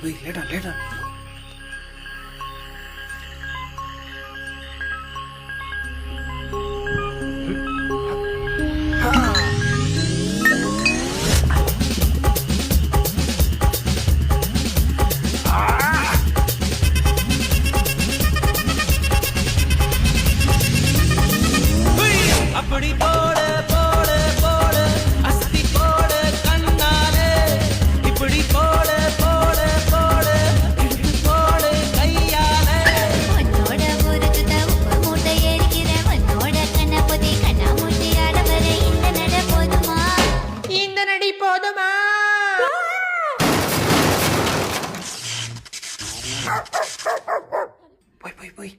போய் லேட்டா அப்படி போட போட போட அஸ்தி போட கண்ணாலே இப்படி போட போட போட இழுத்து போட கையாலே உன்னோட ஊருக்கு உப்பு மூட்டை எரிக்கிறேன் உன்னோட கண்ண பொதி கண்ணா மூட்டி ஆடவரை இந்த நட போதுமா இந்த நடி போதுமா போய்